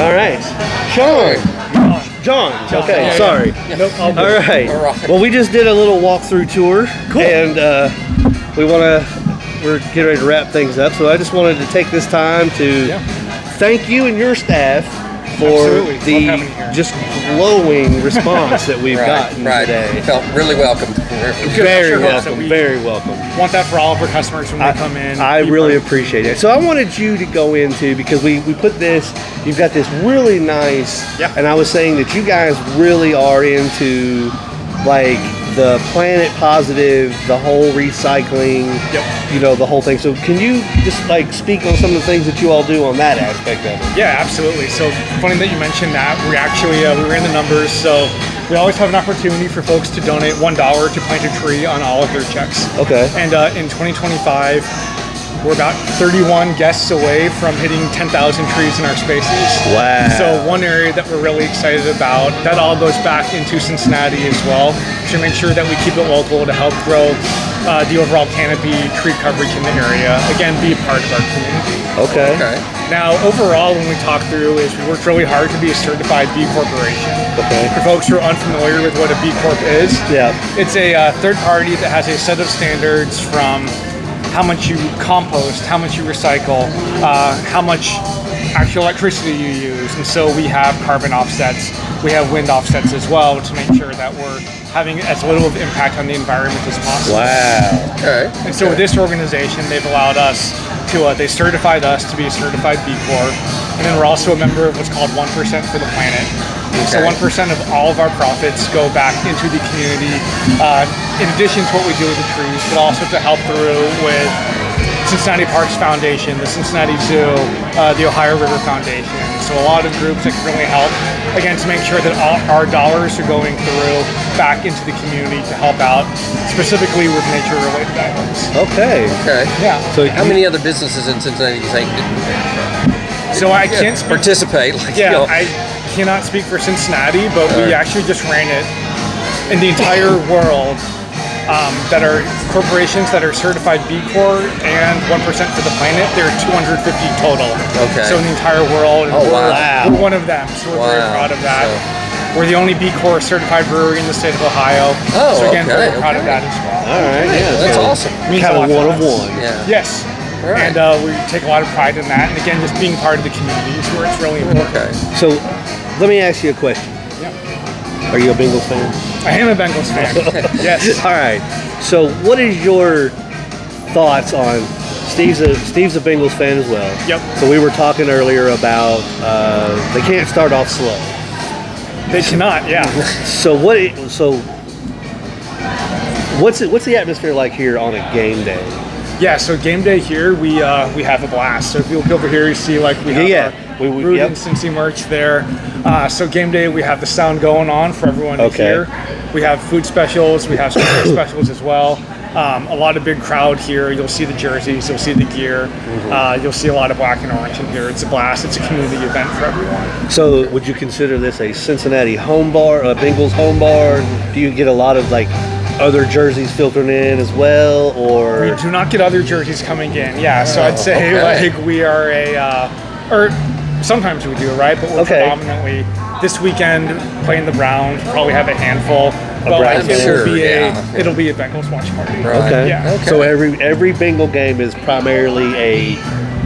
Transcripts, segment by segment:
All right. John. Okay, Yeah, sorry. Yeah. Nope, all All good. right. All right. Well, we just did a little walkthrough tour, Cool. and we're getting ready to wrap things up. So I just wanted to take this time to thank you and your staff for Absolutely. Love the having you here. just glowing response that we've gotten today. Felt really welcomed. Very Sure, welcome. we- Very welcome. Want that for all of our customers when they come in. I Be really part- appreciate it. So I wanted you to go into, because we put this, you've got this really nice, and I was saying that you guys really are into like the planet positive, the whole recycling, you know, the whole thing. So can you just like speak on some of the things that you all do on that aspect of it? Yeah, absolutely. So funny that you mentioned that. We actually, we ran the numbers. So we always have an opportunity for folks to donate $1 to plant a tree on all of their checks. Okay. And in 2025, we're about 31 guests away from hitting 10,000 trees in our spaces. Wow. So one area that we're really excited about, that all goes back into Cincinnati as well, to make sure that we keep it local to help grow the overall canopy tree coverage in the area. Again, be a part of our community. Okay. Now, overall, when we talk through, is we worked really hard to be a certified B Corporation. Okay. For folks who are unfamiliar with what a B Corp is, it's a third party that has a set of standards from how much you compost, how much you recycle, how much actual electricity you use. And so we have carbon offsets, we have wind offsets as well to make sure that we're having as little of impact on the environment as possible. Wow. Okay. And so with this organization, they've allowed us to, they certified us to be a certified B Corp. And then we're also a member of what's called 1% for the Planet. So 1% of all of our profits go back into the community, in addition to what we do with the trees, but also to help through with Cincinnati Parks Foundation, the Cincinnati Zoo, the Ohio River Foundation. So a lot of groups that can really help, again, to make sure that all our dollars are going through back into the community to help out, specifically with nature-related items. Okay. Okay. Yeah. So how many other businesses in Cincinnati do you think So I can't participate? Like, yeah, you know, I cannot speak for Cincinnati, but we actually just ran it in the entire world. That are corporations that are certified B Corp and 1% for the Planet. There are 250 total. Okay. So in the entire world, and Oh, we're, wow. we're one of them. So we're very Wow. proud of that. So- We're the only B Corp certified brewery in the state of Ohio. Oh, so again, okay, very proud of okay. that as well. All right. Yeah. that's so awesome. Means Kind a of lot to one of us. one. Yeah. Yes. All right. And we take a lot of pride in that. And again, just being part of the community is where it's really important. Okay. So let me ask you a question. Yeah. Are you a Bengals fan? I am a Bengals fan. Yes. All right. So what is your thoughts on Steve's a Bengals fan as well. Yep. So we were talking earlier about they can't start off slow. They cannot, yeah. So what's the atmosphere like here on a game day? Yeah, so game day here, we have a blast. So if you look over here, you see like we have our Rude and Cincy merch there. So game day, we have the sound going on for everyone to hear. We have food specials, we have some drink specials as well. A lot of big crowd here. You'll see the jerseys, you'll see the gear. You'll see a lot of black and orange in here. It's a blast. It's a community event for everyone. So would you consider this a Cincinnati home bar, a Bengals home bar? Do you get a lot of like other jerseys filtering in as well, or we do not get other jerseys coming in? Yeah, so I'd say like we are or sometimes we do, right? But we're predominantly this weekend playing the Browns. Probably have a handful, but like it'll be a Bengals watch party. Right. Okay. Yeah. Okay. So every Bengal game is primarily a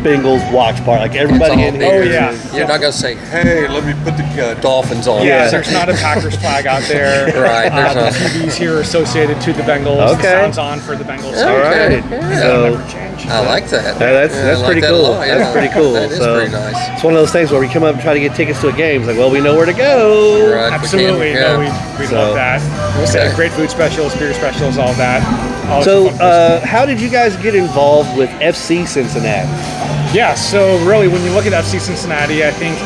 Bengals watch party. Like everybody in here. Oh, yeah. You're not gonna say, "Hey, let me put the Dolphins on." Yeah, there's not a Packers flag out there. Right, there's the not. TVs here are associated to the Bengals. Okay. The sound's on for the Bengals. All right. That'll So never change. I like that. that's I like pretty that a cool. lot, yeah. That's pretty cool. That is So pretty nice. it's one of those things where we come up and try to get tickets to a game. It's like, well, we know where to go. Right. Absolutely. No, we love that. We said great food specials, beer specials, all that. So, how did you guys get involved with FC Cincinnati? Yeah, so really when you look at FC Cincinnati, I think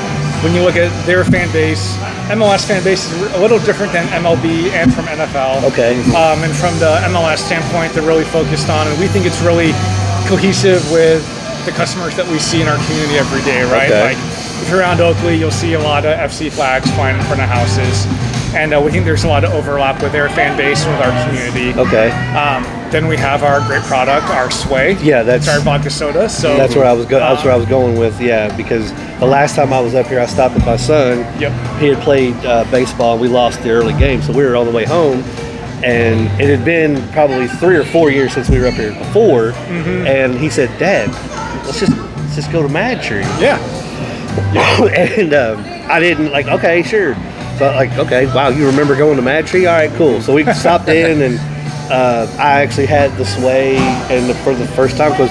when you look at their fan base, MLS fan base is a little different than MLB and from NFL. Okay. And from the MLS standpoint, they're really focused on, and we think it's really cohesive with the customers that we see in our community every day, right? Okay. Like if you're around Oakley, you'll see a lot of FC flags flying in front of houses. and we think there's a lot of overlap with their fan base and with our community. Okay. Then we have our great product, our Sway. Yeah, that's our vodka soda. So that's where I was that's where I was going with. Yeah, because the last time I was up here, I stopped with my son. Yep. He had played baseball, and we lost the early game, so we were on the way home. And it had been probably 3 or 4 years since we were up here before. And he said, "Dad, let's just go to Mad Tree." Yeah. And I didn't okay, sure. So okay, wow, you remember going to Mad Tree? All right, cool. So we stopped in, and I actually had the Sway, and for the first time, because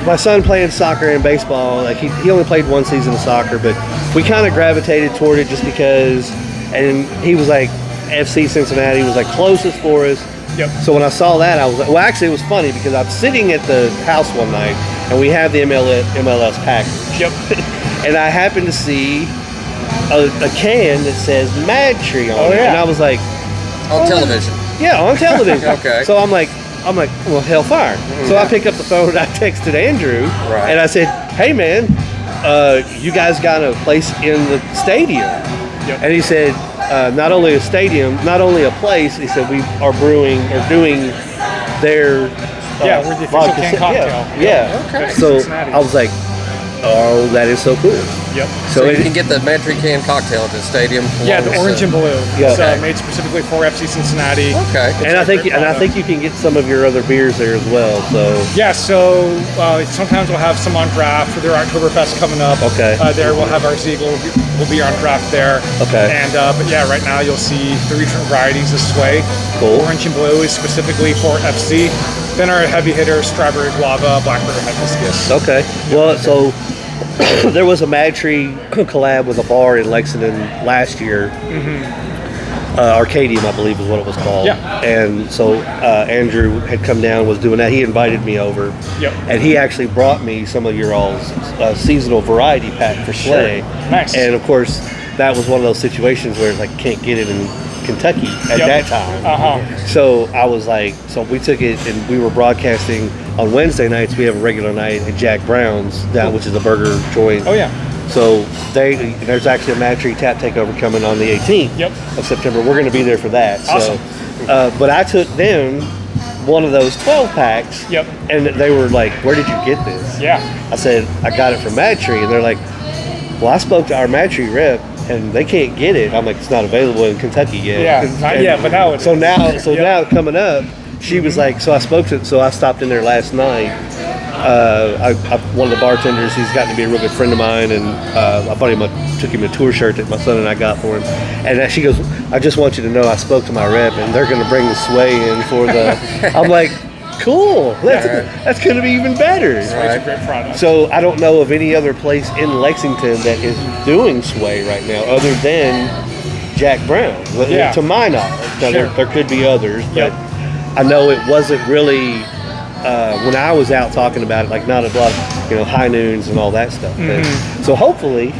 my son playing soccer and baseball. Like he only played 1 season of soccer, but we kind of gravitated toward it just because. And he was like, FC Cincinnati was like closest for us. Yep. So when I saw that, I was like, well, actually, it was funny because I'm sitting at the house one night, and we have the MLS package. Yep. And I happened to see a can that says Mad Tree on it, yeah. and I was like, On television. yeah, on television. Okay. So I'm like, well, hellfire. So I picked up the phone and I texted Andrew, Right. and I said, hey man, you guys got a place in the stadium? Yep. And he said, not only a stadium, not only a place. He said we are brewing or doing their Yeah, we're the official vodka canned cocktail. Yeah. Okay. So Cincinnati. I was like, oh, that is so cool. Yep. So you can get the Mad Tree canned cocktail at the stadium. Yeah, the orange and blue. Yeah. It's Okay. made specifically for FC Cincinnati. Okay. And I think great and I product. think you can get some of your other beers there as well. So Yeah, so sometimes we'll have some on draft for their Oktoberfest coming up. Okay. There we'll have our Ziegel will be on draft there. Okay. And but yeah, right now you'll see 3 different varieties of Sway. Cool. Orange and blue is specifically for FC. Then our heavy hitters, strawberry guava, blackberry hibiscus. okay. Well, so there was a Mad Tree collab with a bar in Lexington last year. Arcadium, I believe, is what it was called. Yeah. And so Andrew had come down, was doing that. He invited me over. Yep. And he actually brought me some of your all's seasonal variety pack for Slay. Nice. And of course, that was one of those situations where it's like can't get it in Kentucky at Yep. that time. Uh-huh. So I was like, so we took it and we were broadcasting on Wednesday nights. We have a regular night at Jack Brown's down, which is a burger joint. Oh yeah. So there's actually a Mad Tree Tap Takeover coming on the 18th Yep. of September. We're going to be there for that. Awesome. So, but I took them one of those 12 packs. Yep. And they were like, "Where did you get this?" Yeah. I said, "I got it from Mad Tree," and they're like, "Well, I spoke to our Mad Tree rep, and they can't get it." I'm like, "It's not available in Kentucky yet." Yeah, not And yet, but now it so is. now Yep. coming up, she was like, so I stopped in there last night. One of the bartenders, he's gotten to be a real good friend of mine, and I bought him took him a tour shirt that my son and I got for him. And she goes, "I just want you to know I spoke to my rep, and they're going to bring the Sway in for the." I'm like, "Cool, that's going to be even better." It's a great product. So I don't know of any other place in Lexington that is doing Sway right now, other than Jack Brown. Yeah. To my knowledge, now, Sure. there could be others, but Yep. I know it wasn't really. When I was out talking about it, like not a lot of, high noons and all that stuff. But, so hopefully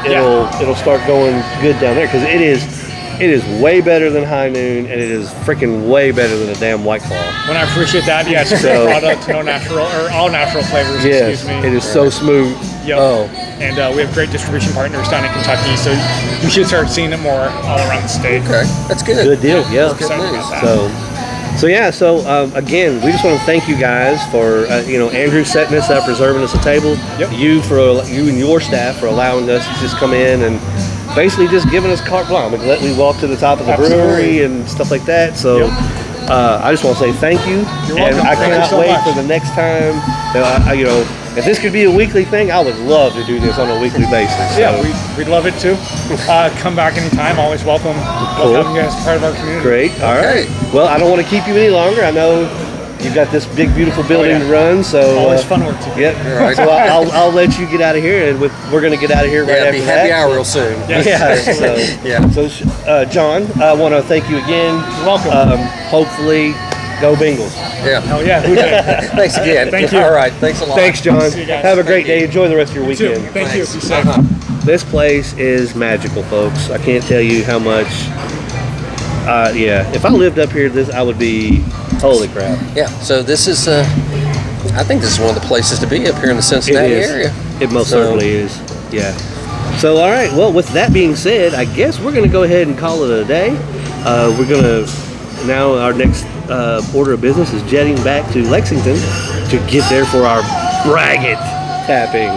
it'll start going good down there, because it is way better than High Noon, and it is freaking way better than a damn White Claw. When I appreciate that, yeah, it's a great So- product, no natural or all natural flavors. Yes, Excuse me. it is so smooth. Yep. Oh, And we have great distribution partners down in Kentucky, so you should start seeing it more all around the state. Okay, that's good. good deal. Yeah. Excited news. about that. So again, we just want to thank you guys for Andrew setting us up, reserving us a table. Yep. You and your staff for allowing us to just come in and basically just giving us carte blanche. Let me walk to the top of the Absolutely. brewery and stuff like that. So Yep. I just want to say thank you. You're And welcome. I Thank you cannot so wait much. for the next time. If this could be a weekly thing, I would love to do this on a weekly basis. Yeah, So, we'd love it too. Come back anytime. Always welcome. Cool. Love having you guys as part of our community. great. All Okay. right. Well, I don't want to keep you any longer. I know you've got this big, beautiful building yeah. to run. So Always fun work together. Yep. All right. So I'll let you get out of here, and we're going to get out of here right Yeah, after be happy that. hour real soon. Yes. Yeah. So, Yeah. So John, I want to thank you again. You're welcome. Hopefully, go Bengals. Yeah. Oh yeah, who did? Thanks again. Thank you. All right. Thanks a lot. Thanks, John. See you guys. Have a great Thank you. day. Enjoy the rest of your Too. weekend. Thank you. Be Thanks. safe. This place is magical, folks. I can't tell you how much. If I lived up here, I would be. Holy crap! Yeah. So this is, I think this is one of the places to be up here in the Cincinnati It is. area. It most So- certainly is. Yeah. So, all right. Well, with that being said, I guess we're going to go ahead and call it a day. We're going to now our next order of business is jetting back to Lexington to get there for our braggot tapping.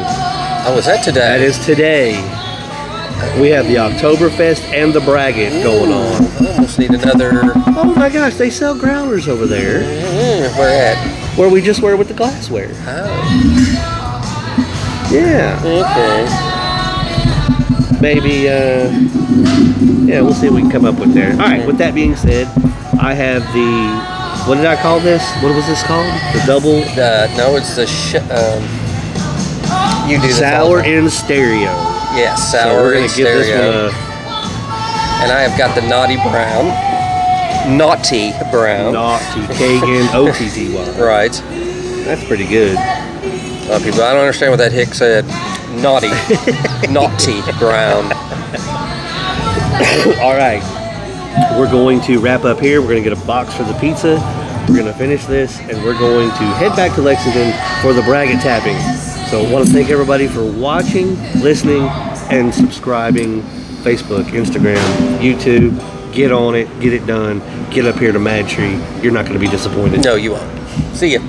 Oh, is that today? That is today. We have the Oktoberfest and the braggot going on. I almost need another. Oh my gosh, they sell growlers over there. Where at? Where we just were with the glassware. Oh, Yeah. okay. Maybe, yeah, we'll see what we can come up with there. All right, with that being said, I have the, what did I call this? What was this called? The double No, it's the you do this all sour the time. in stereo. Yes, So sour we're in gonna give this stereo. one a, And I have got the naughty brown. Naughty brown. naughty, K-N-O-T-T-Y. Right. That's pretty good. A lot of people, I don't understand what that hick said. Naughty. Naughty brown. All right, we're going to wrap up here. We're going to get a box for the pizza. We're going to finish this, and we're going to head back to Lexington for the braggot tapping. So I want to thank everybody for watching, listening, and subscribing. Facebook, Instagram, YouTube. Get on it. Get it done. Get up here to Mad Tree. You're not going to be disappointed. No, you won't. See ya.